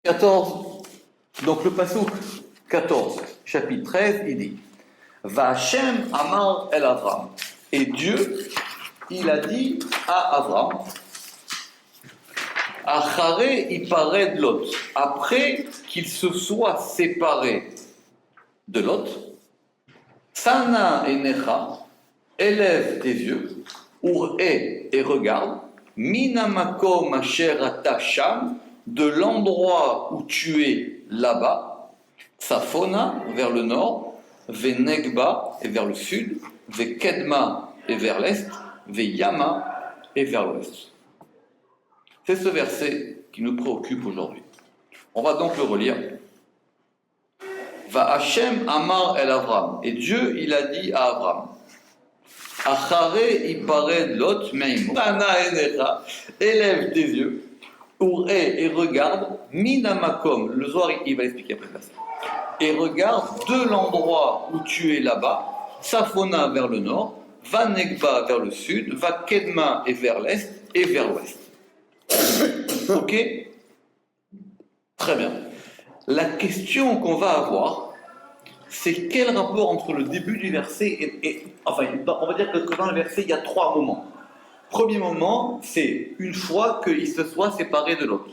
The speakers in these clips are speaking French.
14, donc le passouk 14, chapitre 13, il dit Va Hashem Amar El Avram. Et Dieu, il a dit à Avram Acharé Ipared Lot. Après qu'il se soit séparé de Lot, Sana Enecha, élève tes yeux, Ur-e et regarde, Minamakom Asher Ata Sham, de l'endroit où tu es là-bas, Safona vers le nord, Venegba et vers le sud, Vekedma et vers l'est, Veyama et vers l'ouest. C'est ce verset qui nous préoccupe aujourd'hui. On va donc le relire. Va Hashem Amar El Avram. Et Dieu, il a dit à Avram Acharé Ipared Lot Meimo. Sana Enecha, élève tes yeux, et regarde, Minamakom, le Zohar, il va expliquer après ça. Et regarde de l'endroit où tu es là-bas, Safona vers le nord, Vanegba vers le sud, Vakedma et vers l'est et vers l'ouest. Ok? Très bien. La question qu'on va avoir, c'est quel rapport entre le début du verset enfin, on va dire que dans le verset, il y a 3 moments. Premier moment, c'est une fois qu'il se soit séparé de l'autre.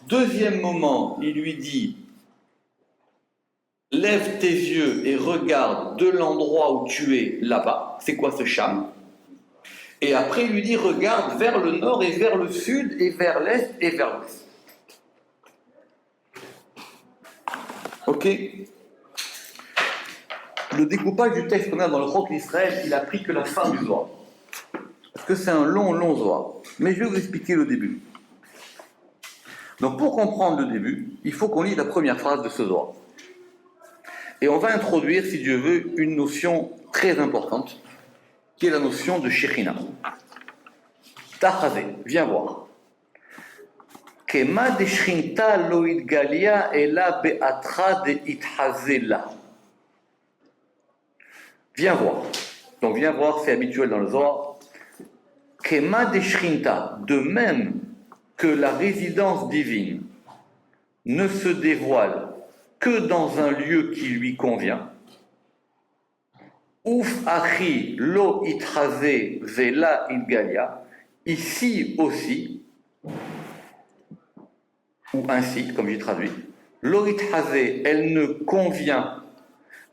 Deuxième moment, il lui dit lève tes yeux et regarde de l'endroit où tu es là-bas. C'est quoi ce Cham? Et après, il lui dit regarde vers le nord et vers le sud et vers l'est et vers l'ouest. Ok? Le découpage du texte qu'on a dans le Chok d'Israël, il a pris que la fin du Zohar. Parce que c'est un long Zohar. Mais je vais vous expliquer le début. Donc pour comprendre le début, il faut qu'on lise la première phrase de ce Zohar. Et on va introduire, si Dieu veut, une notion très importante, qui est la notion de Shekhinah. Tachazé, viens voir. Kema de Shrinta lo itgalia ela be'atra de ithazela. Viens voir. Donc viens voir, c'est habituel dans le Zohar. Kema de Shrinta, de même que la résidence divine ne se dévoile que dans un lieu qui lui convient. Ouf achi lo itrazé vela itgalia, ici aussi, ou ainsi, comme j'ai traduit, lo itrazé, elle ne convient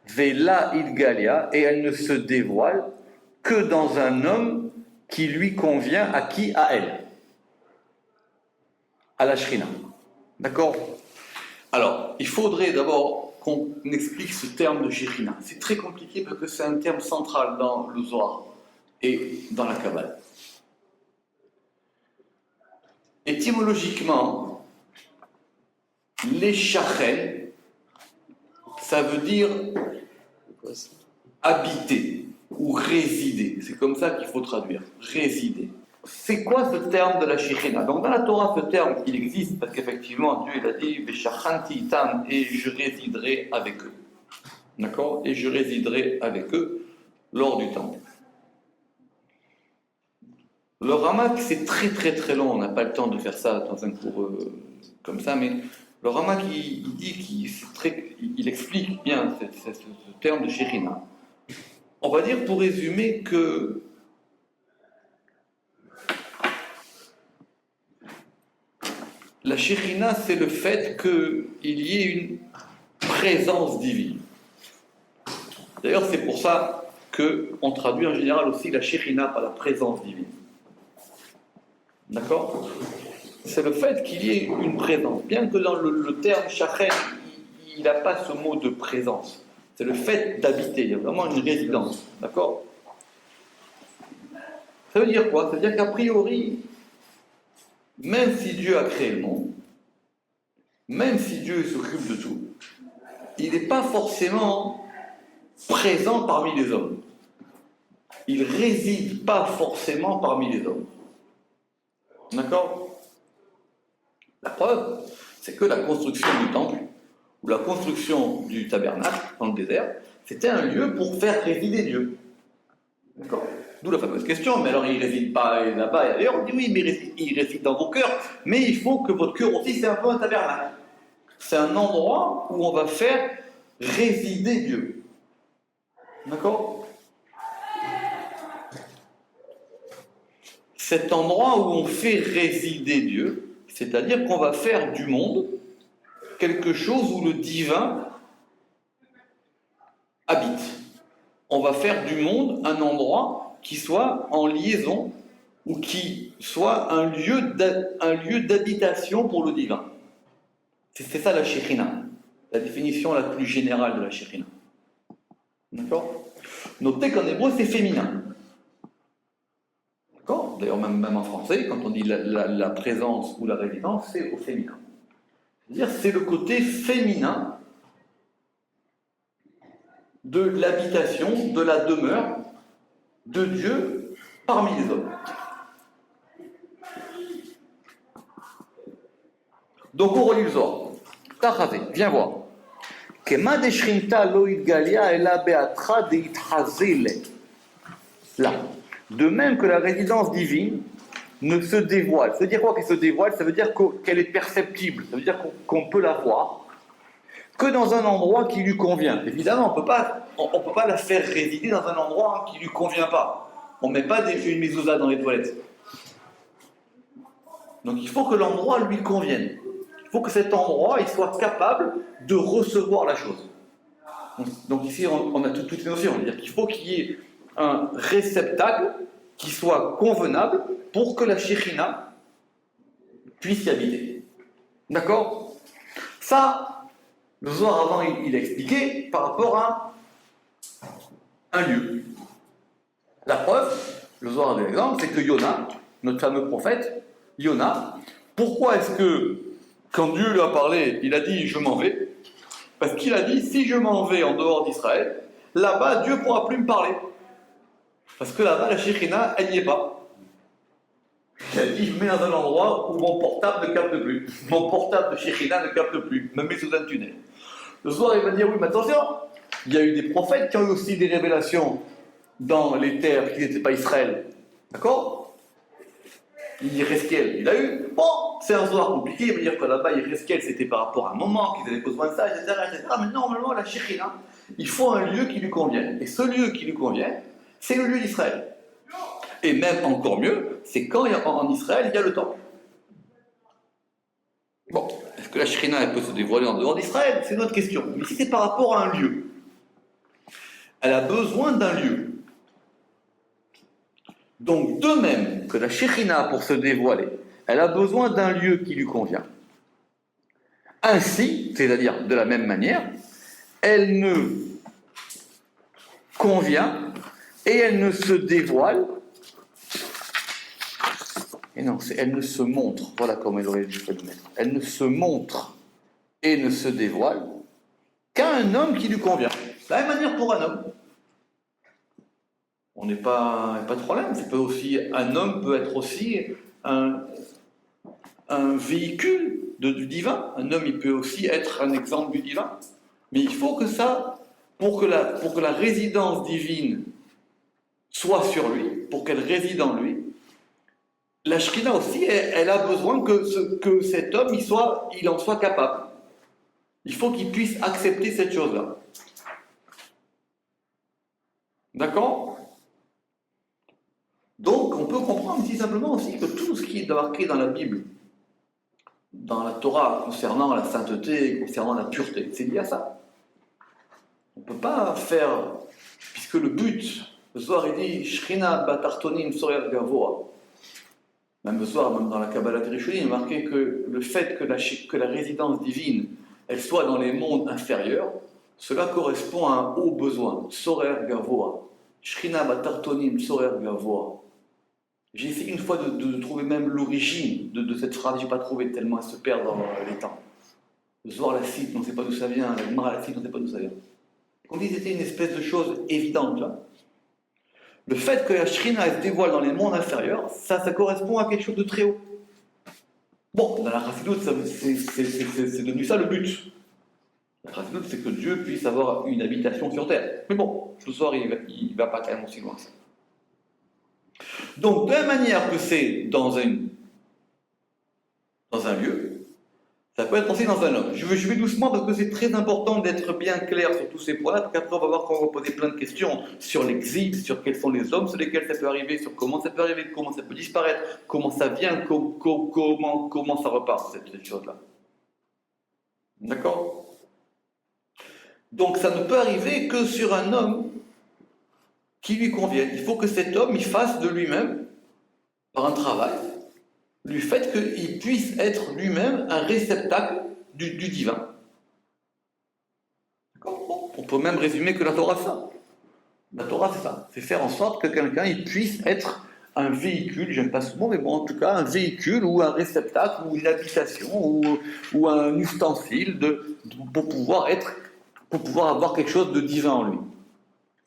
vela itgalia, et elle ne se dévoile que dans un homme qui lui convient, à qui? À elle. À la Shrina. D'accord? Alors, il faudrait d'abord qu'on explique ce terme de Shekhinah. C'est très compliqué parce que c'est un terme central dans le Zohar et dans la Kabbale. Étymologiquement, les shachen, ça veut dire habiter ou résider. C'est comme ça qu'il faut traduire. Résider. C'est quoi ce terme de la Shekhinah? Donc dans la Torah, ce terme, il existe parce qu'effectivement, Dieu il a dit Veshachanti itam, et je résiderai avec eux. D'accord? Et je résiderai avec eux lors du temple. Le Ramak, c'est très très très long, on n'a pas le temps de faire ça dans un cours comme ça, mais le Ramak, il dit il explique bien ce terme de Shekhinah. On va dire pour résumer que la Shekhinah, c'est le fait qu'il y ait une présence divine. D'ailleurs, c'est pour ça qu'on traduit en général aussi la Shekhinah par la présence divine. D'accord? C'est le fait qu'il y ait une présence. Bien que dans le terme Shachen, il n'a pas ce mot de présence. C'est le fait d'habiter. Il y a vraiment une résidence. D'accord? Ça veut dire quoi? Ça veut dire qu'a priori, même si Dieu a créé le monde, même si Dieu s'occupe de tout, il n'est pas forcément présent parmi les hommes. Il ne réside pas forcément parmi les hommes. D'accord? La preuve, c'est que la construction du temple, ou la construction du tabernacle dans le désert, c'était un lieu pour faire résider Dieu. D'accord? D'où la fameuse question, mais alors il ne réside pas là-bas et ailleurs. On dit oui, mais il réside dans vos cœurs, mais il faut que votre cœur aussi, c'est un peu un tabernacle. C'est un endroit où on va faire résider Dieu. D'accord? Cet endroit où on fait résider Dieu, c'est-à-dire qu'on va faire du monde quelque chose où le divin habite. On va faire du monde un endroit qui soit en liaison ou qui soit un lieu d'habitation pour le divin. C'est ça la Shekhinah, la définition la plus générale de la Shekhinah. D'accord? Notez qu'en hébreu c'est féminin. D'accord? D'ailleurs même en français, quand on dit la présence ou la résidence, c'est au féminin. C'est-à-dire c'est le côté féminin de l'habitation, de la demeure de Dieu parmi les hommes. Donc on relit le Zohar. Tachavé, viens voir. Là. De même que la résidence divine ne se dévoile. Ça veut dire quoi qu'elle se dévoile? Ça veut dire qu'elle est perceptible. Ça veut dire qu'on peut la voir que dans un endroit qui lui convient. Évidemment, on ne peut pas la faire résider dans un endroit qui ne lui convient pas. On ne met pas une mezouza dans les toilettes. Donc il faut que l'endroit lui convienne. Il faut que cet endroit il soit capable de recevoir la chose. Donc ici, on a toutes les notions. C'est-à-dire qu'il faut qu'il y ait un réceptacle qui soit convenable pour que la Shekhinah puisse y habiter. D'accord? Ça, le soir avant, il a expliqué par rapport à un lieu. La preuve, le soir de l'exemple, c'est que Yona, notre fameux prophète, Yona, pourquoi est-ce que, quand Dieu lui a parlé, il a dit « je m'en vais », parce qu'il a dit « si je m'en vais en dehors d'Israël, là-bas, Dieu ne pourra plus me parler ». Parce que là-bas, la Shekhinah, elle n'y est pas. Il a dit « je me mets dans un endroit où mon portable ne capte plus. Mon portable de Shekhinah ne capte plus, me met sous un tunnel. » Le soir, il va dire « oui, mais attention, il y a eu des prophètes qui ont eu aussi des révélations dans les terres qui n'étaient pas Israël. D'accord ? Yereskel, il a eu. Bon, c'est un soir compliqué, il veut dire que là-bas, Yereskel, c'était par rapport à un moment, qu'ils avaient besoin de ça, etc., etc. Mais normalement, la Shekhinah, il faut un lieu qui lui convienne. Et ce lieu qui lui convient, c'est le lieu d'Israël. Et même encore mieux, c'est quand en Israël, il y a le temple. Bon, est-ce que la Shekhinah, elle peut se dévoiler en dehors d'Israël? C'est une autre question. Mais si c'est par rapport à un lieu, elle a besoin d'un lieu. Donc, de même que la Shekhinah, pour se dévoiler, elle a besoin d'un lieu qui lui convient. Ainsi, c'est-à-dire de la même manière, elle ne convient et elle ne se dévoile. Et non, elle ne se montre. Voilà comment il aurait dû le mettre. Elle ne se montre et ne se dévoile qu'à un homme qui lui convient. De la même manière pour un homme. On n'est pas de problème. Un homme peut être aussi un véhicule du divin. Un homme, il peut aussi être un exemple du divin. Mais il faut que ça, pour que la résidence divine soit sur lui, pour qu'elle réside en lui, la Shekhinah aussi, elle a besoin que cet homme, il en soit capable. Il faut qu'il puisse accepter cette chose-là. D'accord ? Donc, on peut comprendre ici simplement aussi que tout ce qui est marqué dans la Bible, dans la Torah, concernant la sainteté, concernant la pureté, c'est lié à ça. On ne peut pas faire, puisque le but, le soir il dit Shekhinah batartonim sorer gavoa. Même le soir, même dans la Kabbalah Rishonim, il est marqué que le fait que la résidence divine, elle soit dans les mondes inférieurs, cela correspond à un haut besoin, sorer gavoa. Shekhinah batartonim sorer gavoa. J'ai essayé une fois de trouver même l'origine de cette phrase, je n'ai pas trouvé tellement elle se perd dans les temps. Le soir, la cite, on ne sait pas d'où ça vient, la Gemara, la cite, on ne sait pas d'où ça vient. On dit que c'était une espèce de chose évidente là. Le fait que la Shekhinah se dévoile dans les mondes inférieurs, ça correspond à quelque chose de très haut. Bon, dans la Chassidut, c'est devenu ça le but. La Chassidut, c'est que Dieu puisse avoir une habitation sur terre. Mais bon, ce soir, il ne va pas quand même aussi loin que ça. Donc, de la même manière que c'est dans un lieu, ça peut être aussi dans un homme. Je vais doucement parce que c'est très important d'être bien clair sur tous ces points-là, parce qu'après on va voir qu'on va poser plein de questions sur l'exil, sur quels sont les hommes sur lesquels ça peut arriver, sur comment ça peut arriver, comment ça peut disparaître, comment ça vient, comment ça repart, cette chose-là. D'accord? Donc ça ne peut arriver que sur un homme qui lui convienne. Il faut que cet homme, il fasse de lui-même, par un travail, du fait qu'il puisse être lui-même un réceptacle du divin. D'accord? On peut même résumer que la Torah, c'est ça. La Torah, c'est ça. C'est faire en sorte que quelqu'un il puisse être un véhicule, j'aime pas ce mot, mais bon, en tout cas, un véhicule ou un réceptacle ou une habitation ou un ustensile pour pouvoir avoir quelque chose de divin en lui.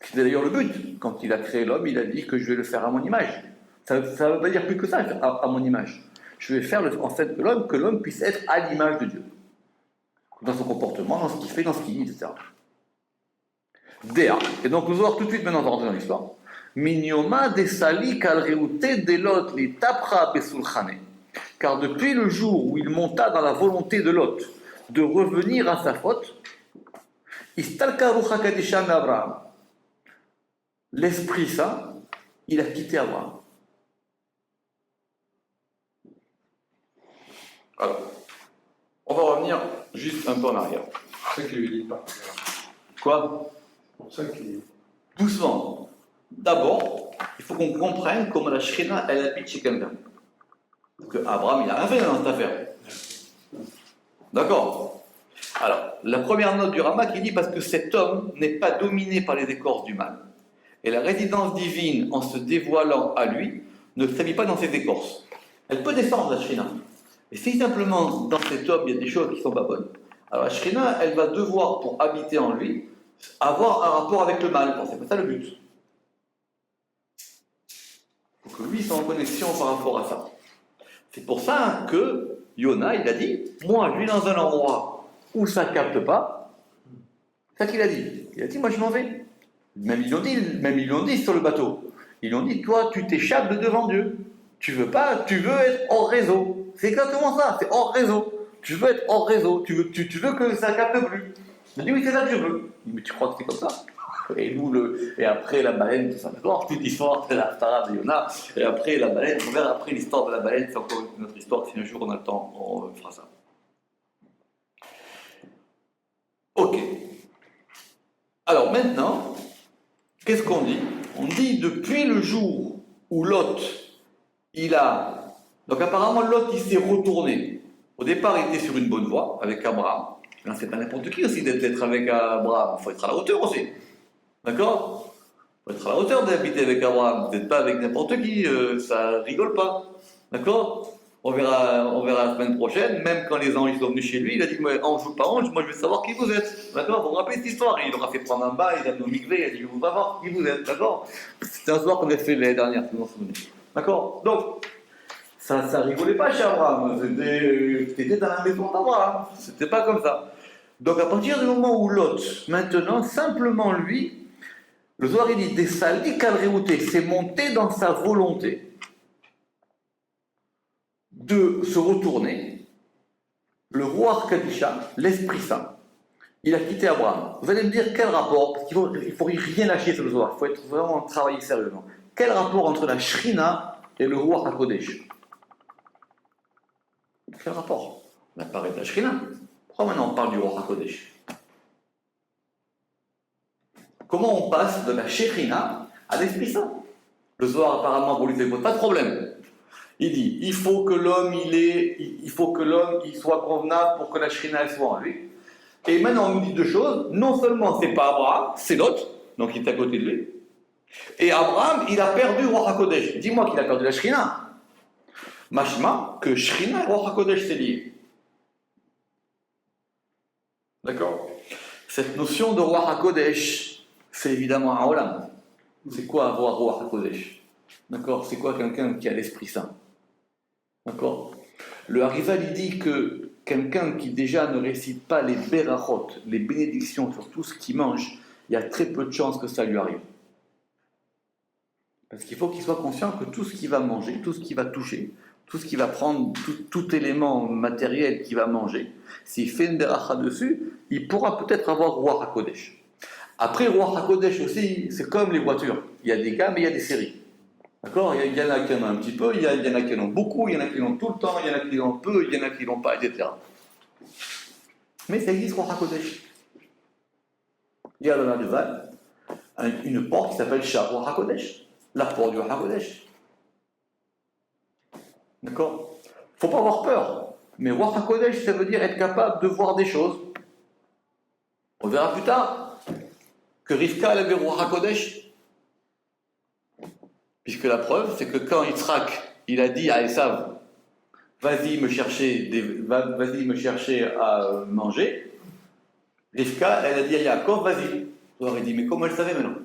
C'est d'ailleurs le but. Quand il a créé l'homme, il a dit que je vais le faire à mon image. Ça ne veut pas dire plus que ça, à mon image. Je vais faire en fait que l'homme puisse être à l'image de Dieu. Dans son comportement, dans ce qu'il fait, dans ce qu'il dit, etc. Déa. Et donc nous allons voir tout de suite maintenant rentrer dans l'histoire. Minyoma desali kalreute delot li tapra besulchane. Car depuis le jour où il monta dans la volonté de Lot de revenir à sa faute, istalka rucha kadisha Abraham. L'Esprit Saint, il a quitté Abraham. Alors, on va revenir juste un peu en arrière. C'est pour ça qu'il lui dit pas. Quoi? C'est pour ça qu'il dit. Doucement. D'abord, il faut qu'on comprenne comment la Shrina, elle habite chez quelqu'un. Parce que Abraham, il a rien fait dans cette affaire. D'accord? Alors, la première note du Rama qui dit parce que cet homme n'est pas dominé par les écorces du mal. Et la résidence divine, en se dévoilant à lui, ne s'habille pas dans ses écorces. Elle peut descendre, la Shrina. Et si simplement dans cet homme, il y a des choses qui ne sont pas bonnes, alors la Shrina, elle va devoir, pour habiter en lui, avoir un rapport avec le mal. C'est pas ça le but. Il faut que lui soit en connexion par rapport à ça. C'est pour ça que Yona, il a dit, moi, je vis dans un endroit où ça ne capte pas. C'est ça qu'il a dit. Il a dit, moi, je m'en vais. Même ils l'ont dit sur le bateau. Ils l'ont dit, toi, tu t'échappes de devant Dieu. Tu veux être hors réseau. C'est exactement ça, c'est hors réseau. Tu veux être hors réseau, tu veux que ça capte plus. Il dit oui, c'est ça que je veux. Il dit, mais tu crois que c'est comme ça? Et après la baleine, tout ça, d'accord? Toute l'histoire, c'est la Tara de Yona. Et après la baleine, on verra après l'histoire de la baleine, c'est encore une autre histoire. Si un jour on a le temps, on fera ça. Ok. Alors maintenant, qu'est-ce qu'on dit? On dit depuis le jour où Lot, donc apparemment Lot il s'est retourné. Au départ il était sur une bonne voie avec Abraham. Là c'est pas n'importe qui aussi d'être avec Abraham. Il faut être à la hauteur aussi. D'accord? Il faut être à la hauteur d'habiter avec Abraham. Vous n'êtes pas avec n'importe qui, ça rigole pas. D'accord? On verra la semaine prochaine, même quand les anges sont venus chez lui, il a dit ange ou pas ange, moi je veux savoir qui vous êtes. D'accord? Vous vous rappelez cette histoire? Il leur a fait prendre un bain, il a mis au mikvé, il a dit je veux savoir qui vous êtes. D'accord? C'était un soir qu'on a fait l'année dernière, si vous vous souvenez. D'accord? Donc, ça rigolait pas chez Abraham. C'était dans la maison d'Abraham. C'était pas comme ça. Donc à partir du moment où Lot, maintenant, simplement lui, le Zohar il dit des sali kalreouté, c'est monté dans sa volonté de se retourner, le roi Kadisha, l'Esprit Saint, il a quitté Abraham. Vous allez me dire quel rapport, parce qu'il ne faut rien lâcher sur le Zohar, il faut être vraiment travailler sérieusement. Quel rapport entre la Shrina et le roi HaKodesh? Quel rapport? On a parlé de la Shrina. Pourquoi maintenant on parle du roi HaKodesh? Comment on passe de la Shrina à l'Esprit Saint? Le Zohar apparemment pour lui ne pose pas de problème. Il dit, il faut que l'homme il soit convenable pour que la Shrina elle soit en lui. Et maintenant on nous dit deux choses. Non seulement c'est pas Abraham, c'est Lot, donc il est à côté de lui. Et Abraham, il a perdu le roi HaKodesh. Dis-moi qu'il a perdu la Shrina. Mashma, que Shrina et le roi HaKodesh c'est lié. D'accord? Cette notion de roi HaKodesh, c'est évidemment un Olam. C'est quoi avoir roi HaKodesh? D'accord? C'est quoi quelqu'un qui a l'Esprit Saint? D'accord? Le Harival il dit que quelqu'un qui déjà ne récite pas les berachot, les bénédictions sur tout ce qu'il mange, il y a très peu de chances que ça lui arrive. Parce qu'il faut qu'il soit conscient que tout ce qu'il va manger, tout ce qu'il va toucher, tout ce qu'il va prendre, tout élément matériel qu'il va manger, s'il fait une beracha dessus, il pourra peut-être avoir Roi HaKodesh. Après, Roi HaKodesh aussi, c'est comme les voitures. Il y a des gammes et il y a des séries. D'accord? Il y en a qui en ont un petit peu, il y en a qui en ont beaucoup, il y en a qui en ont tout le temps, il y en a qui en ont peu, il y en a qui n'en ont pas, etc. Mais ça existe, Roi HaKodesh. Il y a dans la Deval une porte qui s'appelle Roi HaKodesh. La porte du Roi HaKodesh. D'accord? Faut pas avoir peur. Mais Roi HaKodesh, ça veut dire être capable de voir des choses. On verra plus tard que Rivka, elle avait Roi HaKodesh. Puisque la preuve, c'est que quand Yitzhak, il a dit à Esav, vas-y me chercher à manger, Rivka, elle a dit à Yaakov, vas-y. Il aurait dit, mais comment elle savait maintenant?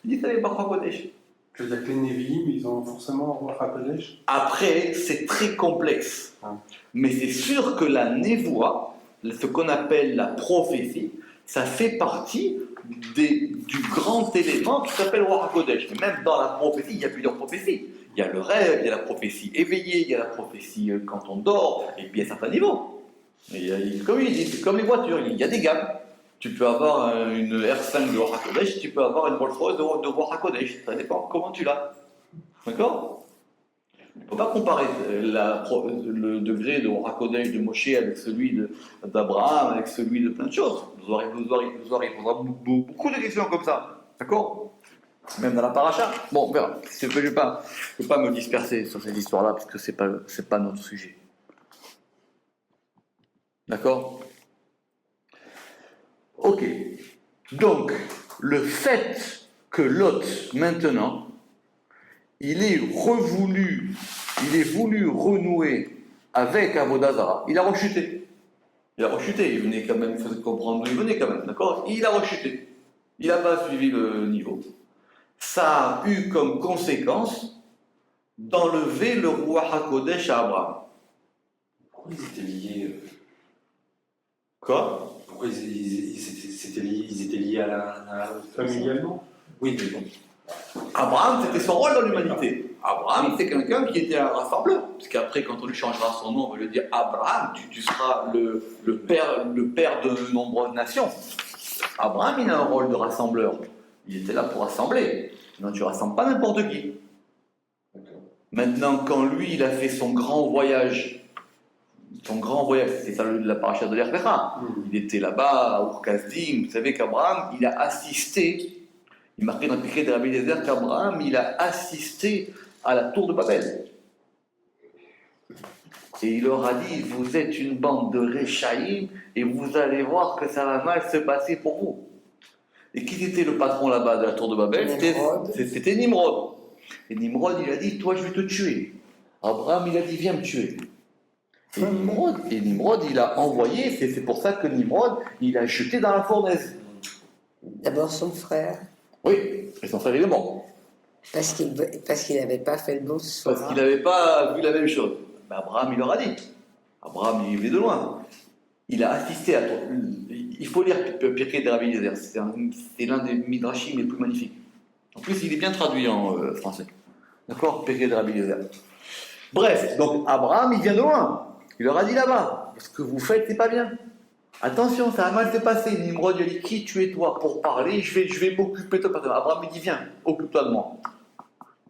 Il dit, ça n'est pas Roi HaKodesh. Que les Nevi'im, ils ont forcément Roi HaKodesh. Après, c'est très complexe. Mais c'est sûr que la névoie, ce qu'on appelle la prophétie, ça fait partie du grand élément qui s'appelle Roi HaKodesh. Mais même dans la prophétie, il y a plusieurs prophéties. Il y a le rêve, il y a la prophétie éveillée, il y a la prophétie quand on dort, et puis à certains niveaux. Comme il dit, c'est comme les voitures, il y a des gammes. Tu peux avoir une R5 de Roi HaKodesh, tu peux avoir une Rolls-Royce de Roi HaKodesh. Ça dépend comment tu l'as. D'accord? On ne peut pas comparer le degré de Roi HaKodesh de Moshe avec celui d'Abraham, avec celui de plein de choses. Vous aurez beaucoup de questions comme ça. D'accord? Même dans la paracha. Bon, on verra. Je ne vais pas me disperser sur cette histoire-là, parce que ce n'est pas notre sujet. D'accord? Ok. Donc, le fait que Lot, maintenant, il est voulu renouer avec Avodazara, il a rechuté. Il venait quand même, il faisait comprendre d'où il venait quand même, d'accord? Il a rechuté. Il n'a pas suivi le niveau. Ça a eu comme conséquence d'enlever le roi HaKodesh à Abraham. Pourquoi ils étaient liés Quoi? Pourquoi ils étaient liés à la familialement? Oui, mais bon. Abraham, c'était son rôle dans l'humanité. Abraham, c'est quelqu'un qui était un rassembleur. Parce qu'après, quand on lui changera son nom, on va lui dire Abraham, tu seras le père de nombreuses nations. Abraham, il a un rôle de rassembleur. Il était là pour rassembler. Non, tu ne rassembles pas n'importe qui. Maintenant, quand lui, il a fait son grand voyage, c'est ça la paracha de l'Erpecha. Il était là-bas, à Ur-Kasdim. Vous savez qu'Abraham, il a assisté, il marquait dans le Pirkei de Rabbi Eliezer qu'Abraham, il a assisté à la tour de Babel. Et il leur a dit, vous êtes une bande de Réchaïm, et vous allez voir que ça va mal se passer pour vous. Et qui était le patron là-bas de la tour de Babel? C'était Nimrod. Et Nimrod, il a dit, toi, je vais te tuer. Abraham, il a dit, viens me tuer. Et Nimrod, il a envoyé, c'est pour ça que Nimrod, il a jeté dans la fournaise. D'abord son frère. Oui, et son frère, il est mort. Parce qu'il n'avait pas fait le bon soir. Parce qu'il n'avait pas vu la même chose. Mais Abraham, il leur a dit. Abraham, il venait de loin. Il a assisté à... Il faut lire Pirkei de Rabbi Eliezer. C'est l'un des midrashim les plus magnifiques. En plus, il est bien traduit en français. D'accord? Pirkei de Rabbi Eliezer. Bref, donc Abraham, il vient de loin. Il leur a dit là-bas, ce que vous faites, c'est pas bien. Attention, ça va mal se passer. Nimrod, il a dit, qui tu es toi pour parler? Je vais m'occuper de toi. Abraham, il dit, viens, occupe-toi de moi.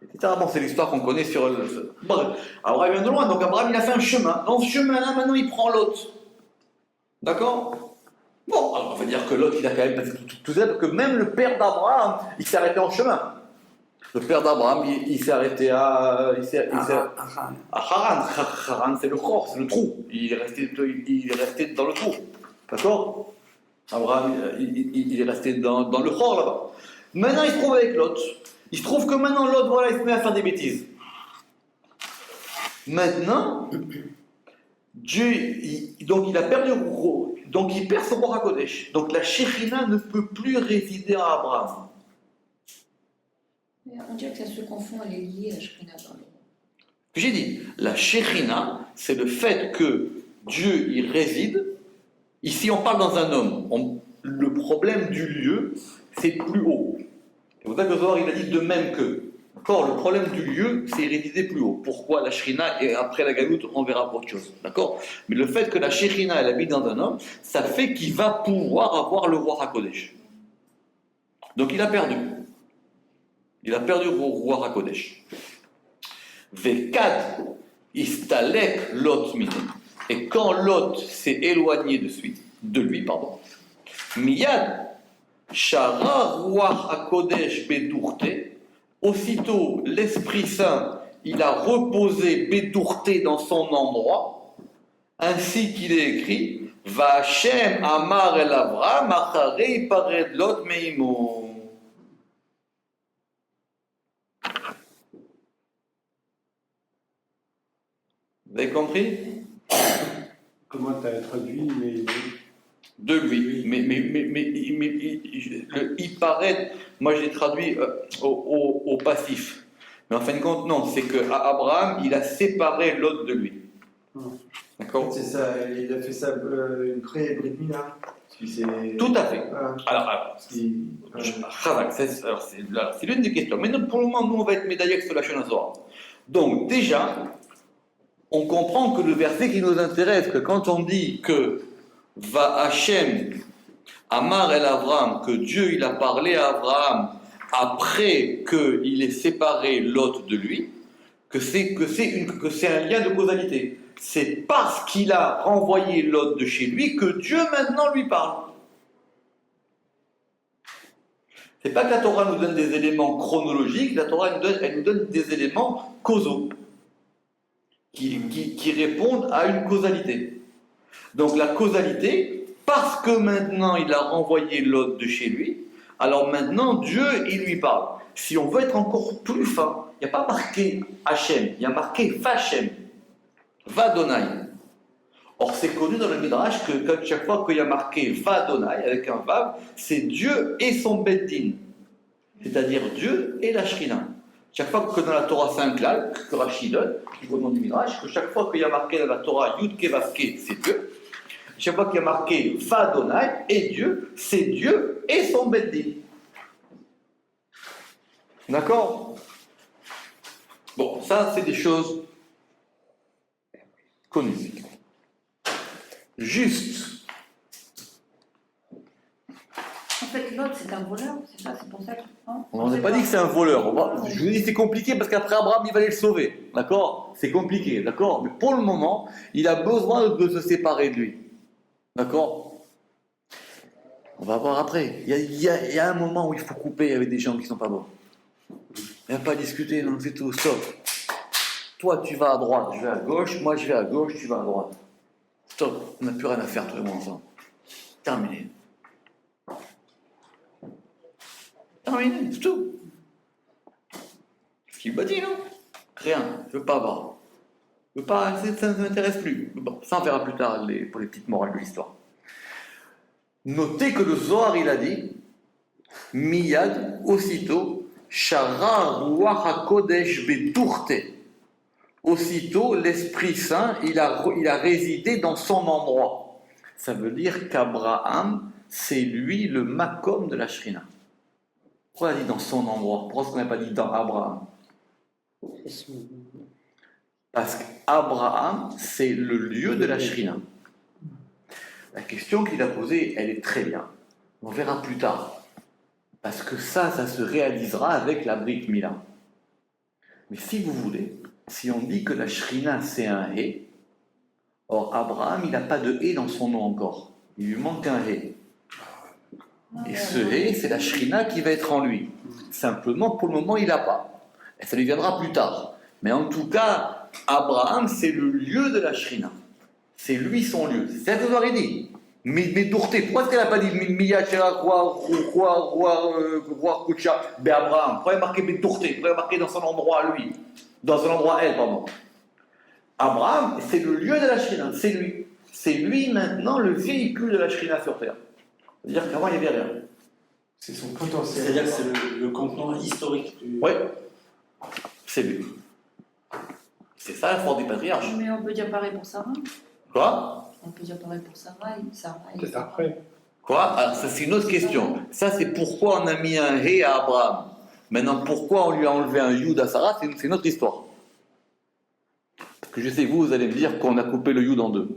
Etc. Bon, c'est l'histoire qu'on connaît sur le... Bref, Abraham vient de loin, donc Abraham, il a fait un chemin. Dans ce chemin-là, maintenant, il prend Lot. D'accord? Bon, alors on va dire que Lot, il a quand même passé tout ça, que même le père d'Abraham, il s'est arrêté en chemin. Le père d'Abraham, il s'est arrêté à Haran. Haran, c'est le corps, c'est le trou. Il est resté dans le trou. D'accord? Abraham, il est resté dans le corps là-bas. Maintenant, il se trouve avec Lot. Il se trouve que maintenant, Lot, voilà, il se met à faire des bêtises. Maintenant, donc il a perdu, donc il perd son roi HaKodesh. Donc la Shekhinah ne peut plus résider en Abraham. On dirait que ça se confond, elle est liée à Shekhinah dans le... J'ai dit, la Shekhinah, c'est le fait que Dieu y réside. Ici, on parle dans un homme. Le problème du lieu, c'est plus haut. C'est pour ça que Zohar, il a dit de même que. D'accord. Le problème du lieu, c'est résidé plus haut. Pourquoi la Shrina et après la Galoute, on verra pour autre chose. D'accord. Mais le fait que la Shrina, elle habite dans un homme, ça fait qu'il va pouvoir avoir le roi HaKodesh. Donc il a perdu. Il a perdu le roi HaKodesh. Vekad istalek Lot mine. Et quand Lot s'est éloigné de lui, Miyad shara ruach HaKodesh bedurte. Aussitôt, l'Esprit Saint, il a reposé bedurte dans son endroit, ainsi qu'il est écrit, Va'Hashem amar el Avraham acharei pared Lot meimo. Vous avez compris? Comment tu as traduit mais... De lui. Mais il paraît, moi je l'ai traduit au passif. Mais en fin de compte, non, c'est qu'Abraham, il a séparé Lot de lui. D'accord? C'est ça, il a fait ça une pré-Brit Mila. Tout à fait. Voilà. Alors, c'est l'une des questions. Mais pour le moment, nous, on va être médaillés sur la chaîne Zohar. Donc, déjà, on comprend que le verset qui nous intéresse, que quand on dit que Va Hachem Amar el Avraham, que Dieu il a parlé à Abraham après qu'il ait séparé Lot de lui, que c'est un lien de causalité. C'est parce qu'il a renvoyé Lot de chez lui que Dieu maintenant lui parle. C'est pas que la Torah nous donne des éléments chronologiques, la Torah elle nous donne des éléments causaux qui répondent à une causalité. Donc la causalité, parce que maintenant il a renvoyé Lot de chez lui, alors maintenant Dieu il lui parle. Si on veut être encore plus fin, il n'y a pas marqué Hachem, il y a marqué Vachem, Vadonai. Or c'est connu dans le Midrash que chaque fois qu'il y a marqué Vadonai avec un Vav, c'est Dieu et son Beddin, c'est-à-dire Dieu et la Shrina. Chaque fois que dans la Torah c'est un klal, que Rashi donne, au nom du Midrash, que chaque fois qu'il y a marqué dans la Torah Yud Kevavke, c'est Dieu. Chaque fois qu'il y a marqué Vadonai et Dieu, c'est Dieu et son Beddin. D'accord? Bon, ça c'est des choses connues. Juste. En fait, l'autre, c'est un voleur, c'est ça, c'est pour ça qu'il prend. On n'a pas dit que c'est un voleur. Je vous dis c'est compliqué parce qu'après Abraham, il va aller le sauver. D'accord? C'est compliqué, d'accord? Mais pour le moment, il a besoin de se séparer de lui. D'accord? On va voir après. Il y a un moment où il faut couper avec des gens qui ne sont pas bons. Il n'y a pas à discuter, non, c'est tout. Stop. Toi, tu vas à droite, je vais à gauche. Moi, je vais à gauche, tu vas à droite. Stop. On n'a plus rien à faire, tout le monde ensemble. Terminé. Terminé, c'est tout. Ce qu'il m'a dit, non? Rien, je ne veux pas avoir. Je veux pas, ça ne m'intéresse plus. Bon, ça on verra plus tard pour les petites morales de l'histoire. Notez que le Zohar, il a dit Miyad, aussitôt, Shara Ruach HaKodesh Beturte. Aussitôt, l'Esprit Saint, il a résidé dans son endroit. Ça veut dire qu'Abraham, c'est lui le Makom de la Shrina. Pourquoi il a dit dans son endroit? Pourquoi est-ce qu'on n'a pas dit dans Abraham? Parce qu'Abraham, c'est le lieu de la Shrina. La question qu'il a posée, elle est très bien. On verra plus tard. Parce que ça se réalisera avec la Brit Mila. Mais si vous voulez, si on dit que la Shrina, c'est un Hé, or Abraham, il n'a pas de Hé dans son nom encore. Il lui manque un Hé. Et ce Hé, c'est la Shrina qui va être en lui. Simplement, pour le moment, il n'a pas. Et ça lui viendra plus tard. Mais en tout cas, Abraham, c'est le lieu de la Shrina. C'est lui son lieu. C'est ce que vous aurez dit. Mais Dourté, pourquoi est-ce qu'elle n'a pas dit Miyachera, Roi, Kucha, Abraham? Pourquoi il a marqué Dourté? Pourquoi il a marqué dans son endroit à lui? Dans son endroit à elle, pardon. Abraham, c'est le lieu de la Shrina. C'est lui. C'est lui maintenant le véhicule de la Shrina sur terre. C'est-à-dire qu'avant, il n'y avait rien. C'est son potentiel. C'est-à-dire que c'est le contenant historique du... Oui, c'est lui. C'est ça la force des patriarches. Mais on peut dire pareil pour Sarah. Quoi? On peut dire pareil pour Sarah. Peut-être après. Quoi? Alors, ça, c'est une autre question. Ça, c'est pourquoi on a mis un Hé à Abraham. Maintenant, pourquoi on lui a enlevé un Yud à Sarah, c'est une autre histoire. Parce que je sais, vous allez me dire qu'on a coupé le Yud en deux.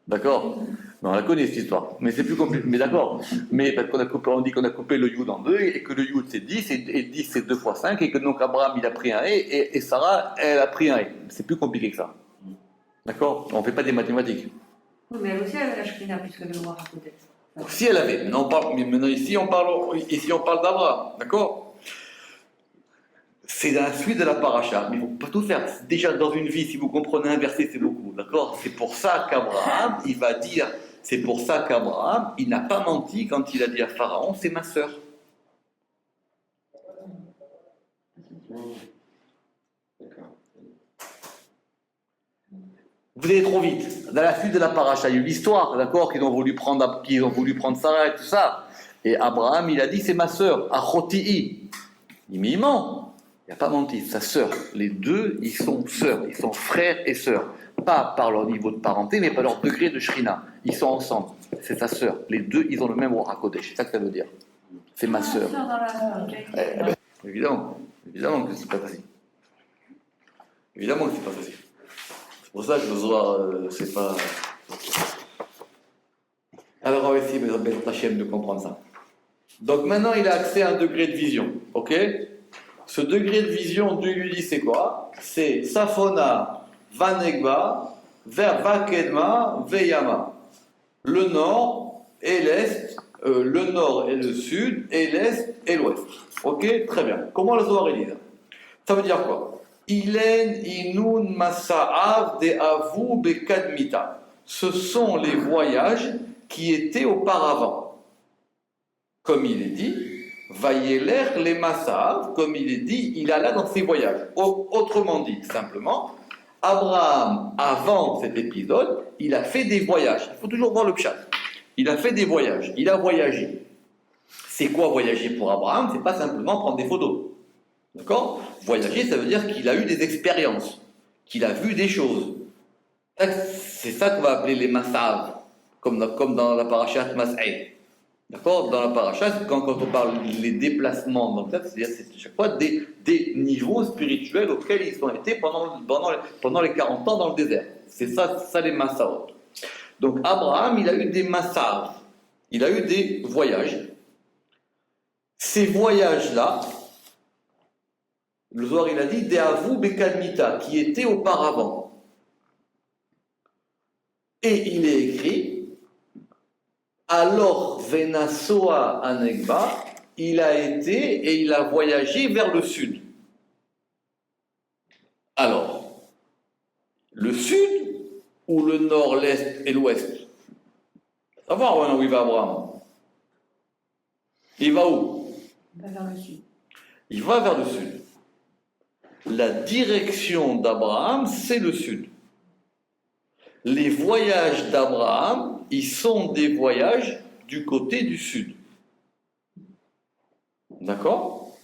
D'accord? Mais on la connaît cette histoire. Mais c'est plus compliqué. Mais d'accord. Mais parce on dit qu'on a coupé le Yud en deux et que le Yud c'est 10 et 10 c'est 2 fois 5 et que donc Abraham il a pris un et Sarah elle a pris un et. C'est plus compliqué que ça. D'accord? On ne fait pas des mathématiques. Oui, mais elle aussi, elle avait la Shrina, puisqu'elle avait le voir à côté. Si elle avait. Maintenant ici on parle d'Abraham. D'accord? C'est la suite de la paracha, mais il ne faut pas tout faire. Déjà, dans une vie, si vous comprenez un verset, c'est beaucoup, d'accord? C'est pour ça qu'Abraham, il va dire, c'est pour ça qu'Abraham, il n'a pas menti quand il a dit à Pharaon, c'est ma sœur. Vous allez trop vite. Dans la suite de la paracha, il y a eu l'histoire, d'accord, qu'ils ont voulu prendre Sarah et tout ça. Et Abraham, il a dit, c'est ma sœur, Achoti'i. Il dit, mais il ment. Il n'a pas menti, sa sœur. Les deux, ils sont sœurs, ils sont frères et sœurs. Pas par leur niveau de parenté, mais par leur degré de shrina. Ils sont ensemble. C'est sa sœur. Les deux, ils ont le même Ruach HaKodesh. C'est ça que ça veut dire. C'est ma sœur. Évidemment que c'est pas facile. Évidemment que c'est pas facile. C'est pour ça que le Zohar, c'est pas. Alors on va essayer de comprendre ça. Donc maintenant, il a accès à un degré de vision. Ok? Ce degré de vision, Dieu lui dit c'est quoi? C'est Safona, Vanegba, vers Vakedma, Veyama. Le nord et l'est, le nord et le sud, et l'est et l'ouest. Ok? Très bien. Comment le Zohar dit ça? Ça veut dire quoi? Ilen inun masa'av de avu bekadmita. Ce sont les voyages qui étaient auparavant. Comme il est dit, Vayeler les massav, comme il est dit, il alla dans ses voyages. Autrement dit, simplement, Abraham, avant cet épisode, il a fait des voyages. Il faut toujours voir le pshat. Il a fait des voyages, il a voyagé. C'est quoi voyager pour Abraham? C'est pas simplement prendre des photos. D'accord? Voyager, ça veut dire qu'il a eu des expériences, qu'il a vu des choses. C'est ça qu'on va appeler les massav, comme dans la parashat Mas'eh. D'accord? Dans la paracha, quand on parle des déplacements dans le texte, c'est-à-dire c'est chaque fois des niveaux spirituels auxquels ils ont été pendant les 40 ans dans le désert. C'est ça les massaot. Donc Abraham, il a eu des massav, il a eu des voyages. Ces voyages-là, le Zohar il a dit, des avou bekadmita, qui étaient auparavant. Et il est écrit, alors Venasoa Anegba, il a été et il a voyagé vers le sud. Alors, le sud ou le nord, l'est et l'ouest? Savoir maintenant où il va Abraham. Il va où? Vers le sud. Il va vers le sud. La direction d'Abraham, c'est le sud. Les voyages d'Abraham, ils sont des voyages du côté du sud. D'accord?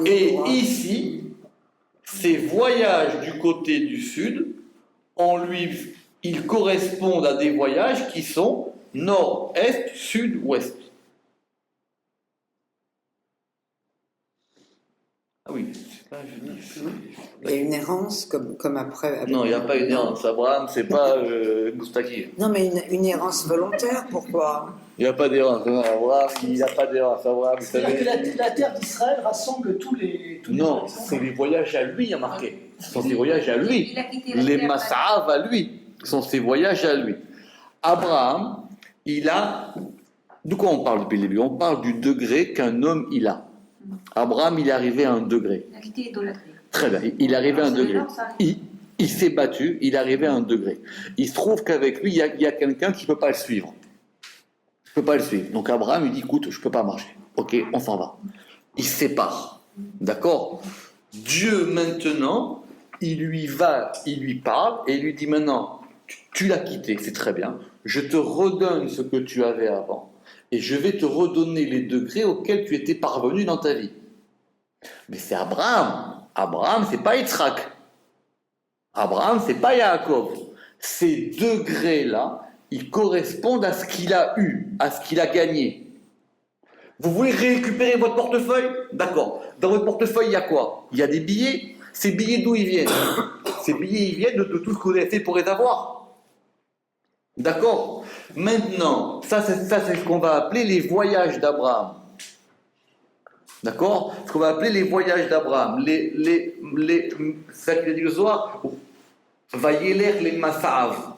Et ici, ces voyages du côté du sud, ils correspondent à des voyages qui sont nord, est, sud, ouest. Ah oui, c'est pas Il y a une errance comme après. Avec... Non, il n'y a pas une errance. Abraham, c'est pas Moustaki. Non, mais une errance volontaire, pourquoi? Il n'y a pas d'errance. Non, Abraham, il n'y a pas d'errance. Abraham, vous C'est-à-dire savez. que la terre d'Israël rassemble tous les Non, habitants. c'est les voyages à lui, il y a marqué. Ce sont ses voyages à lui. Il a quitté la Les terre. Massav à lui. Ce sont ses voyages à lui. Abraham, il a. De quoi on parle depuis le début? On parle du degré qu'un homme il a. Abraham, il est arrivé à un degré. Il a quitté l'idolâtrie. Très bien, il est arrivé à un C'est degré. énorme, ça. Il s'est battu, il est arrivé à un degré. Il se trouve qu'avec lui, il y a quelqu'un qui ne peut pas le suivre. Je ne peux pas le suivre. Donc Abraham, il dit, écoute, je ne peux pas marcher. Ok, on s'en va. Il se sépare. D'accord? Dieu, maintenant, il lui parle et il lui dit, maintenant, tu l'as quitté, c'est très bien. Je te redonne ce que tu avais avant. Et je vais te redonner les degrés auxquels tu étais parvenu dans ta vie. Mais c'est Abraham. Abraham, c'est pas Yitzhak. Abraham, c'est pas Yaakov. Ces degrés-là, ils correspondent à ce qu'il a eu, à ce qu'il a gagné. Vous voulez récupérer votre portefeuille? D'accord. Dans votre portefeuille, il y a quoi? Il y a des billets. Ces billets, d'où ils viennent? Ces billets, ils viennent de tout ce que vous avez fait pour les avoir. D'accord? Maintenant, ça c'est ce qu'on va appeler les voyages d'Abraham. D'accord? Ce qu'on va appeler les voyages d'Abraham. Ça qu'il a dit le soir, Vayeler les Massav.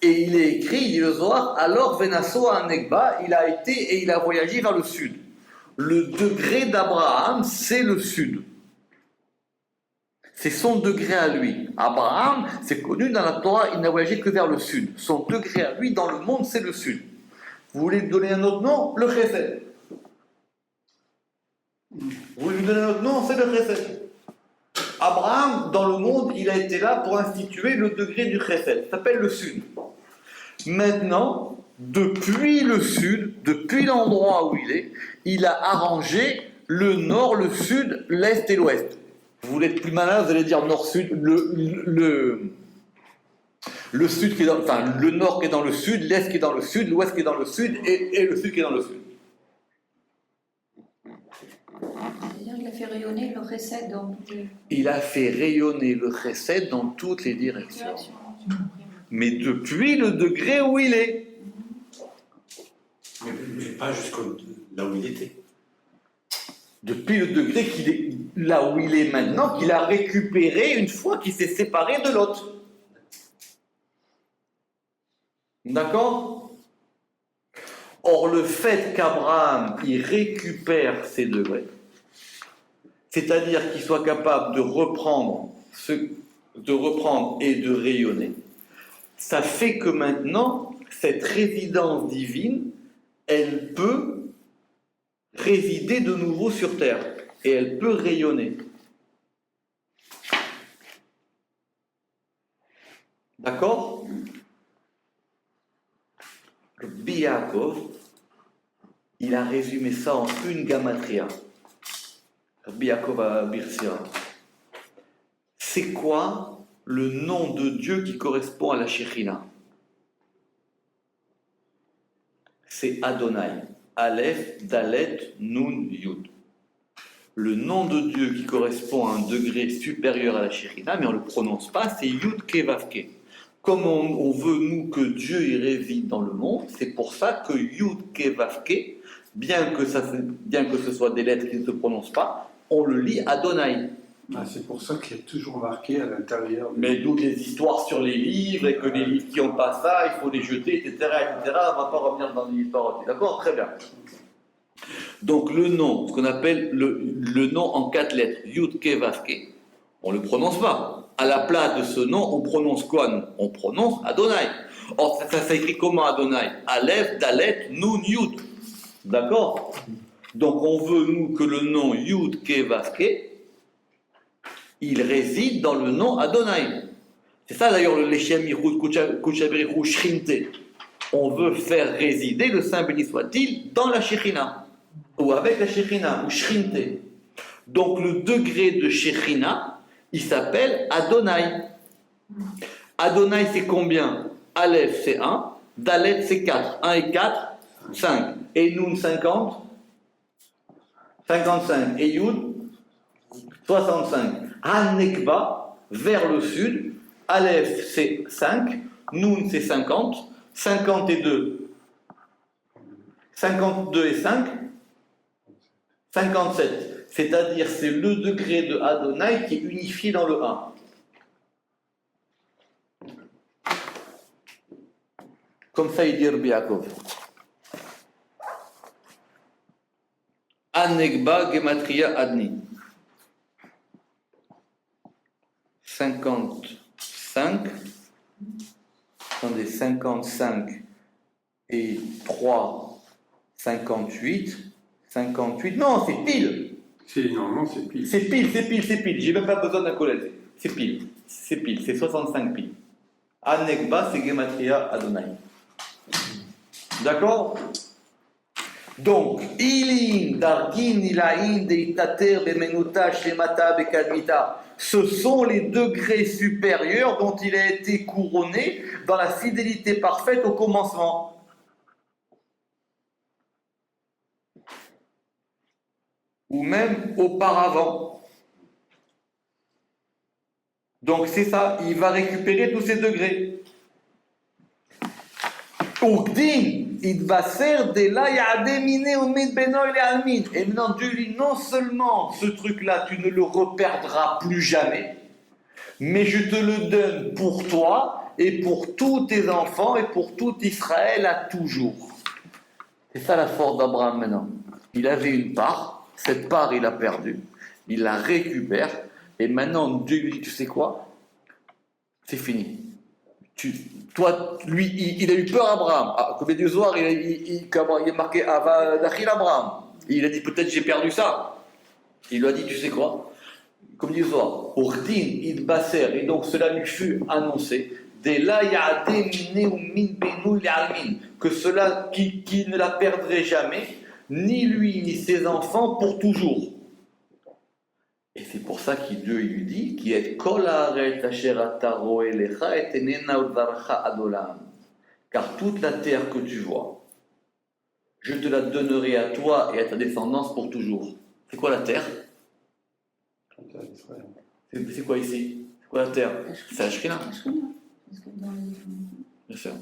Et il est écrit, il dit le Zohar, alors Venasso à Negba, il a été et il a voyagé vers le sud. Le degré d'Abraham, c'est le sud. C'est son degré à lui. Abraham, c'est connu dans la Torah, il n'a voyagé que vers le sud. Son degré à lui dans le monde, c'est le sud. Vous voulez lui donner un autre nom? Le Chesed. Vous voulez lui donner un autre nom? C'est le Chesed. Abraham, dans le monde, il a été là pour instituer le degré du Chesed. Ça s'appelle le sud. Maintenant, depuis le sud, depuis l'endroit où il a arrangé le nord, le sud, l'est et l'ouest. Vous voulez être plus malin, vous allez dire nord-sud, le sud qui est dans, enfin, le nord qui est dans le sud, l'est qui est dans le sud, l'ouest qui est dans le sud et le sud qui est dans le sud. C'est-à-dire qu'il a fait rayonner le recette dans toutes les Il a fait rayonner le chesed dans toutes les directions. directions. Mais depuis le degré où il est. Mais pas jusqu'au là où il était. Depuis le degré qu'il est là où il est maintenant, qu'il a récupéré une fois qu'il s'est séparé de l'autre. D'accord? Or, le fait qu'Abraham, il récupère ces degrés, c'est-à-dire qu'il soit capable de reprendre et de rayonner, ça fait que maintenant, cette résidence divine, elle peut résider de nouveau sur terre et elle peut rayonner. D'accord? Le Yaakov, il a résumé ça en une gamatria. Le Yaakov à Birsia. C'est quoi le nom de Dieu qui correspond à la Shekhinah? C'est Adonai. Aleph, Dalet, Nun, Yud. Le nom de Dieu qui correspond à un degré supérieur à la Shekhinah, mais on ne le prononce pas, c'est Yud Kevavke. Comme on veut, nous, que Dieu y réside dans le monde, c'est pour ça que Yud Kevavke, bien que ce soit des lettres qui ne se prononcent pas, on le lit Adonai. Ah, c'est pour ça qu'il y a toujours marqué à l'intérieur. Mais d'où les histoires sur les livres, et que les livres qui n'ont pas ça, il faut les jeter, etc., etc. On ne va pas revenir dans l'histoire. D'accord? Très bien. Donc le nom, ce qu'on appelle le nom en 4 lettres, Yud Kevavke, on ne le prononce pas. À la place de ce nom, on prononce quoi, nous? On prononce Adonai. Or, ça s'écrit comment Adonai? Aleph, Dalet, Nun, Yud. D'accord? Donc on veut, nous, que le nom Yud Kevavke, il réside dans le nom Adonai. C'est ça d'ailleurs le Leshem Yichud Kuchaberichu Shrinte. On veut faire résider le Saint béni soit-il dans la Shekhinah, ou avec la Shekhinah, ou Shrinte. Donc le degré de Shekhinah, il s'appelle Adonai. Adonai c'est combien? Aleph c'est 1, Dalet c'est 4. 1 et 4, 5. Et Nun 50, 55. Et Yud 65. Hanekba, vers le sud, Aleph c'est 5, Nun c'est 50, 52. 52 et 5, 57. C'est-à-dire c'est le degré de Adonai qui est unifié dans le 1. Comme ça il dit Rabbi Yaakov. Hanekba Gematria Adni. 55, attendez, 55 et 3, 58, 58, non, c'est pile. Normalement, c'est pile. C'est pile, j'ai même pas besoin d'un collègue, c'est pile, c'est 65 piles. Anekba, c'est Gematria Adonai. D'accord? Donc, Ilin, Dargin, Ilain, Deitater, Bemenuta, Shemata, Bekadmita, ce sont les degrés supérieurs dont il a été couronné dans la fidélité parfaite au commencement. ou même auparavant. Donc c'est ça, il va récupérer tous ces degrés. Et maintenant Dieu lui dit, non seulement ce truc-là, tu ne le reperdras plus jamais, mais je te le donne pour toi et pour tous tes enfants et pour tout Israël à toujours. C'est ça la force d'Abraham maintenant. Il avait une part, cette part il a perdu, il la récupère, et maintenant Dieu lui dit, tu sais quoi? C'est fini. Toi, lui, il a eu peur Abraham. Comme du soir, il est marqué Ava Dachil Abraham. Il a dit peut-être j'ai perdu ça. Il lui a dit, tu sais quoi? Comme dit soir, Ordin il basser, et donc cela lui fut annoncé. Que cela qui ne la perdrait jamais, ni lui ni ses enfants pour toujours. Et c'est pour ça que Dieu lui dit qui est car toute la terre que tu vois, je te la donnerai à toi et à ta descendance pour toujours. C'est quoi la terre? C'est quoi ici? C'est quoi la terre? C'est la Shrina. Bien sûr.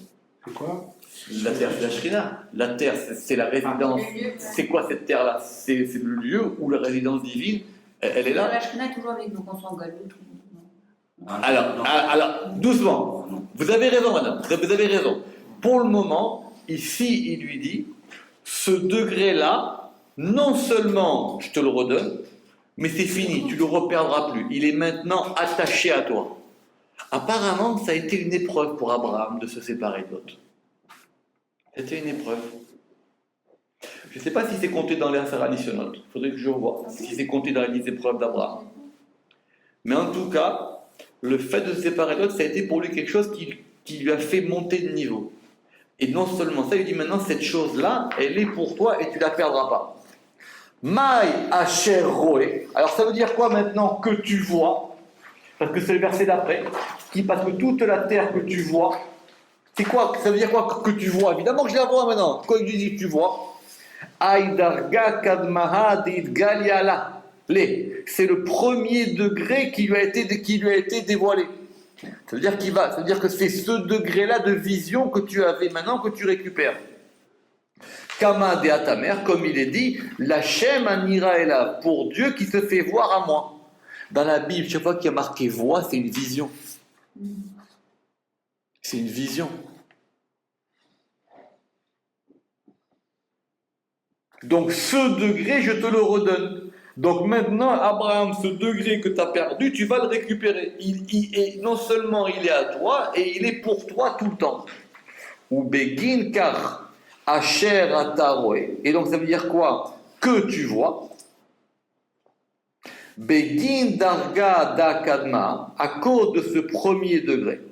C'est quoi? La terre, c'est la Shrina. La terre, c'est la résidence. C'est quoi cette terre-là? C'est le lieu où la résidence divine, elle est là. La Shrina est toujours avec nous quand on s'en galoute. Alors, doucement. Vous avez raison, madame. Vous avez raison. Pour le moment, ici, il lui dit, ce degré-là, non seulement je te le redonne, mais c'est fini, tu ne le reperdras plus. Il est maintenant attaché à toi. Apparemment, ça a été une épreuve pour Abraham de se séparer de Lot. C'était une épreuve. Je ne sais pas si c'est compté dans les affaires additionnelles. Il faudrait que je vois si c'est compté dans les épreuves d'Abraham. Mais en tout cas, le fait de se séparer de Lot, ça a été pour lui quelque chose qui lui a fait monter de niveau. Et non seulement ça, il dit maintenant, cette chose-là, elle est pour toi et tu ne la perdras pas. Maï Asher Roé. Alors ça veut dire quoi maintenant que tu vois? Parce que c'est le verset d'après, parce que toute la terre que tu vois, c'est quoi? Ça veut dire quoi que tu vois? Évidemment que je la vois maintenant. Quoi que je dis que tu vois? Aïdarga Kadmaha Galiala. C'est le premier degré qui lui a été dévoilé. Ça veut dire que c'est ce degré-là de vision que tu avais maintenant que tu récupères. Kama de Atamer, comme il est dit, l'Hachem Anira est là, pour Dieu qui se fait voir à moi. Dans la Bible, chaque fois qu'il y a marqué voix, c'est une vision. C'est une vision. Donc ce degré, je te le redonne. Donc maintenant, Abraham, ce degré que tu as perdu, tu vas le récupérer. Non seulement il est à toi, et il est pour toi tout le temps. Ou Begin car Asher Ataroé. Et donc ça veut dire quoi? Que tu vois. Begin Darga Da Kadma, à cause de ce premier degré.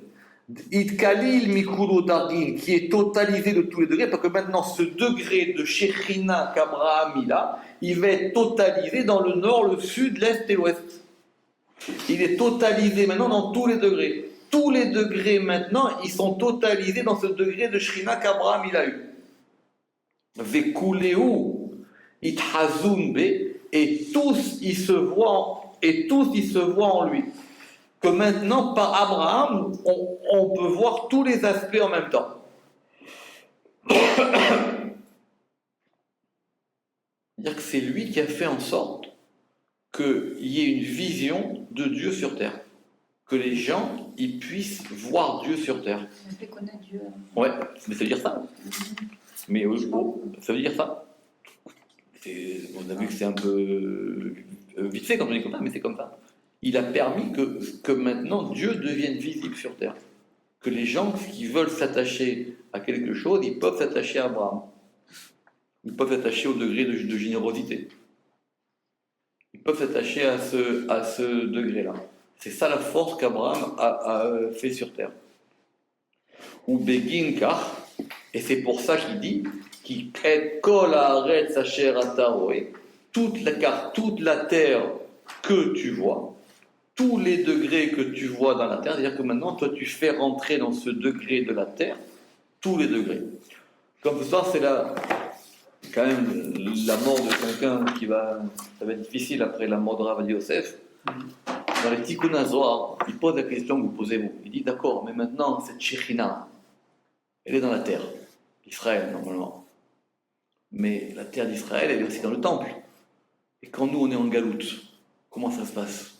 Itkalil Mikulu Dargin, qui est totalisé de tous les degrés, parce que maintenant ce degré de Shekhinah qu'Abraham il va être totalisé dans le nord, le sud, l'est et l'ouest. Il est totalisé maintenant dans tous les degrés. Tous les degrés maintenant, ils sont totalisés dans ce degré de Shekhinah qu'Abraham a eu. Vekuleu Ithazun Be, et tous ils se voient en lui. Que maintenant, par Abraham, on peut voir tous les aspects en même temps. C'est-à-dire que c'est lui qui a fait en sorte qu'il y ait une vision de Dieu sur terre. Que les gens ils puissent voir Dieu sur terre. Ça fait connaître Dieu. Ouais, mais ça veut dire ça. Mais ça veut dire ça. On a vu que c'est un peu vite fait quand on dit comme ça, mais c'est comme ça. Il a permis que maintenant Dieu devienne visible sur terre. Que les gens qui veulent s'attacher à quelque chose, ils peuvent s'attacher à Abraham. Ils peuvent s'attacher au degré de générosité. Ils peuvent s'attacher à ce degré-là. C'est ça la force qu'Abraham a fait sur terre. Ou Begin car, et c'est pour ça qu'il dit qui est kol haaretz asher ata roé, toute la terre que tu vois, tous les degrés que tu vois dans la terre, c'est-à-dire que maintenant, toi, tu fais rentrer dans ce degré de la terre tous les degrés. Comme ce soir, quand même la mort de quelqu'un ça va être difficile après la mort de Rav Yosef. Dans les Tikkun HaZohar, il pose la question que vous posez vous. Il dit d'accord, mais maintenant cette Shekhinah, elle est dans la terre, Israël normalement. Mais la terre d'Israël, elle est aussi dans le temple. Et quand nous on est en galoute, comment ça se passe?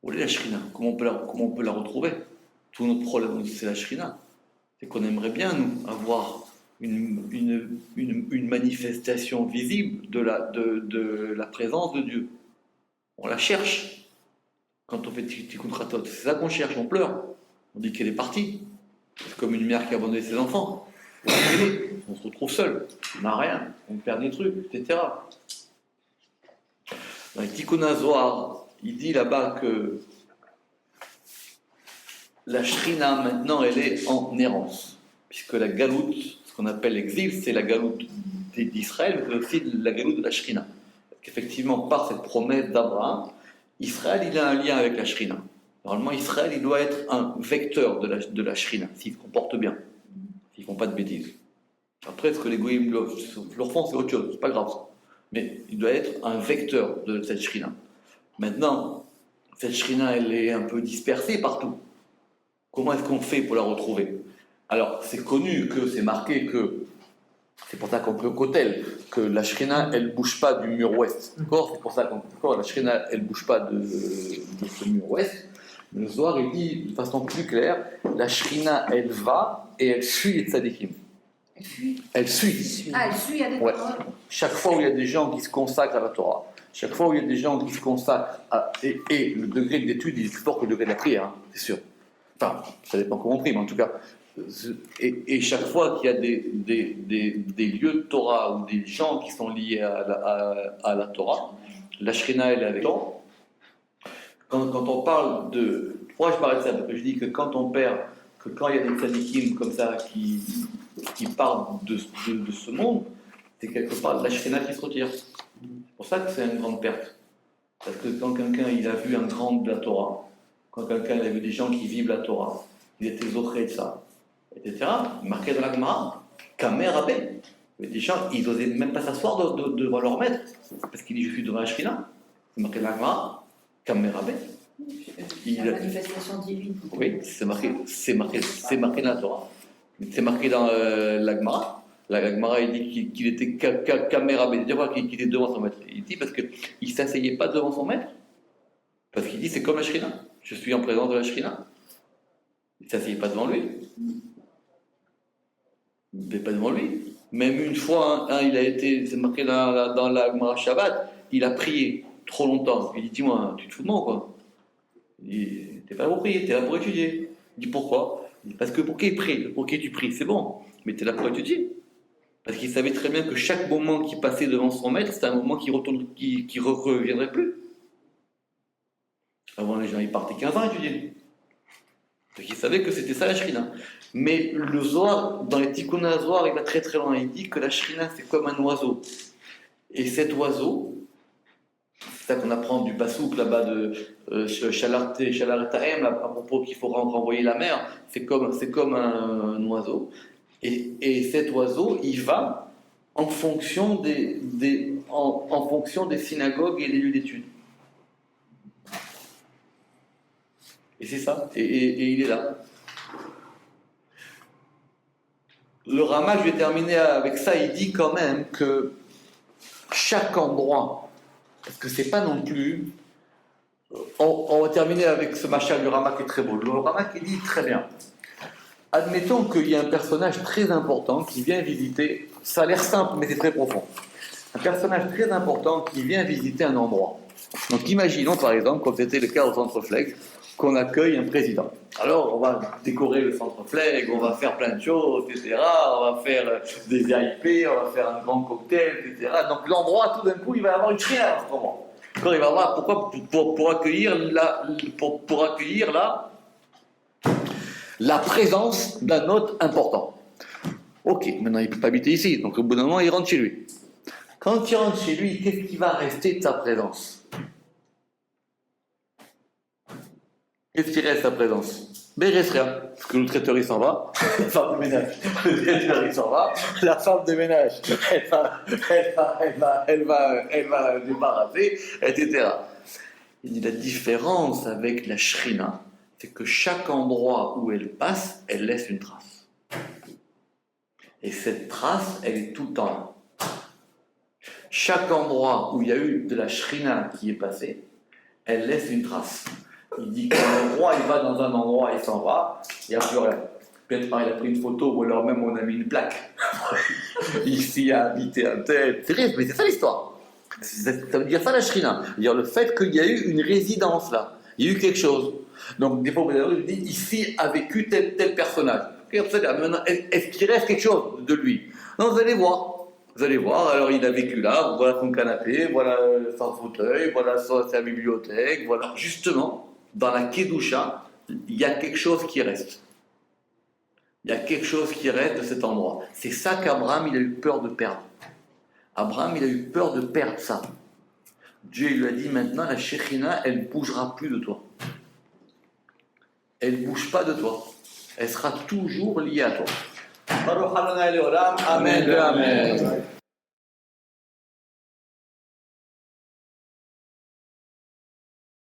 Où est la Shekhinah? Comment on peut la retrouver? Tout notre problème, c'est la Shekhinah. C'est qu'on aimerait bien, nous, avoir une manifestation visible de la présence de Dieu. On la cherche quand on fait Tikkun Kratot. C'est ça qu'on cherche, on pleure. On dit qu'elle est partie. C'est comme une mère qui a abandonné ses enfants. On se retrouve seul. On n'a rien. On perd des trucs, etc. Dans les Tikkun HaZohar, il dit là-bas que la Shrina, maintenant, elle est en errance. Puisque la galoute, ce qu'on appelle l'exil, c'est la galoute d'Israël, mais aussi la galoute de la Shrina. Qu'effectivement, par cette promesse d'Abraham, Israël, il a un lien avec la Shrina. Normalement, Israël, il doit être un vecteur de la Shrina, s'il se comporte bien, s'ils ne font pas de bêtises. Après, ce que les goïms leur font, c'est autre chose, c'est pas grave. Mais il doit être un vecteur de cette Shrina. Maintenant, cette Shrina, elle est un peu dispersée partout. Comment est-ce qu'on fait pour la retrouver? Alors, c'est connu que c'est marqué que, c'est pour ça qu'on peut au Kotel, que la Shrina, elle ne bouge pas du mur ouest. D'accord? C'est pour ça que la Shrina, elle ne bouge pas de ce mur ouest. Mais le Zohar, il dit de façon plus claire, la Shrina, elle va et elle suit les tzadikim. Elle suit. Ah, elle suit, il y a des Ouais. Chaque fois où il y a des gens qui se consacrent à la Torah, chaque fois où il y a des gens qui se consacrent et le degré d'étude il est plus fort que le degré de la prière, hein, c'est sûr. Enfin, ça dépend comment on prie, mais en tout cas. Et chaque fois qu'il y a des lieux de Torah ou des gens qui sont liés à la Torah, la Shrina, elle est avec eux. Quand on parle de. Pourquoi je parle de ça? Parce que je dis que quand on perd, que quand il y a des tzadikim comme ça qui partent de ce monde, c'est quelque part la Shrina qui se retire. C'est pour ça que c'est une grande perte. Parce que quand quelqu'un il a vu un grand de la Torah, quand quelqu'un il a vu des gens qui vivent la Torah, il était zoché de ça, etc., marqué dans la Gemara, Kamer Rabé. Des gens, ils n'osaient même pas s'asseoir devant leur maître, parce qu'il dit je suis devant la Shrina. C'est marqué dans la Gemara, Kamer Rabé. La manifestation divine. Oui, c'est marqué dans la Torah. C'est marqué dans la Gemara. La Gemara, il dit qu'il était Kamer Rabé, c'est-à-dire qu'il était devant son maître. Il dit parce qu'il ne s'asseyait pas devant son maître, parce qu'il dit c'est comme la Shrina. Je suis en présence de la Shrina. Il ne s'asseyait pas devant lui. Il n'était pas devant lui. Même une fois, il a été, c'est marqué dans la Gemara Shabbat, il a prié trop longtemps. Il dit dis-moi, tu te fous de moi ou quoi? Il dit t'es pas là pour prier, t'es là pour étudier. Il dit pourquoi? Il dit parce que pour qui il prie? Pour qui tu pries? C'est bon, mais t'es là pour étudier. Parce qu'il savait très bien que chaque moment qu'il passait devant son maître, c'était un moment qui reviendrait plus. Avant, les gens ils partaient 15 ans à étudier. Donc il savait que c'était ça la Shrina. Mais le Zohar, dans les Tikkun HaZohar, il va très très loin. Il dit que la Shrina c'est comme un oiseau. Et cet oiseau, c'est ça qu'on apprend du Passouk là-bas de Shalar Ta'em, à propos qu'il faut renvoyer la mer, c'est comme un oiseau. Et cet oiseau, il va en fonction en fonction des synagogues et des lieux d'études. Et c'est ça, et il est là. Le Rama, je vais terminer avec ça, il dit quand même que chaque endroit, parce que c'est pas non plus... On va terminer avec ce machal du Rama qui est très beau. Le Rama qui dit très bien. Admettons qu'il y a un personnage très important qui vient visiter, ça a l'air simple mais c'est très profond. Un personnage très important qui vient visiter un endroit. Donc imaginons par exemple, comme c'était le cas au Centre Flegg, qu'on accueille un président. Alors, on va décorer le Centre Flegg, on va faire plein de choses, etc. On va faire des VIP, on va faire un grand cocktail, etc. Donc, l'endroit, tout d'un coup, il va y avoir une shrina en ce moment. Quand il va y avoir, pourquoi pour accueillir la présence d'un hôte important. Ok, maintenant, il ne peut pas habiter ici, donc au bout d'un moment, il rentre chez lui. Quand il rentre chez lui, qu'est-ce qui va rester de sa présence? Qu'est-ce qui reste à présence? Ben, il reste rien. Parce que le traiteur, il s'en va. La femme de ménage. Le traiteur, il s'en va. La femme de ménage, elle va débarrasser, etc. Il dit la différence avec la shrina, c'est que chaque endroit où elle passe, elle laisse une trace. Et cette trace, elle est tout le temps là. Chaque endroit où il y a eu de la shrina qui est passée, elle laisse une trace. Il dit quand le roi il va dans un endroit, il s'en va, il n'y a plus rien. Peut-être il a pris une photo ou alors même on a mis une plaque. Ici a habité un tel. C'est vrai, mais c'est ça l'histoire. Ça veut dire ça la shrina. C'est-à-dire le fait qu'il y a eu une résidence là. Il y a eu quelque chose. Donc des fois, vous dit ici a vécu tel personnage. Maintenant, est-ce qu'il reste quelque chose de lui? Non, vous allez voir. Vous allez voir, alors il a vécu là, voilà son canapé, voilà son fauteuil, voilà sa bibliothèque, voilà. Justement, dans la Kedusha, il y a quelque chose qui reste. Il y a quelque chose qui reste de cet endroit. C'est ça qu'Abraham, il a eu peur de perdre. Abraham, il a eu peur de perdre ça. Dieu lui a dit maintenant, la Shekhinah, elle ne bougera plus de toi. Elle ne bouge pas de toi. Elle sera toujours liée à toi. Baruch Adonai Leolam. Amen. Amen.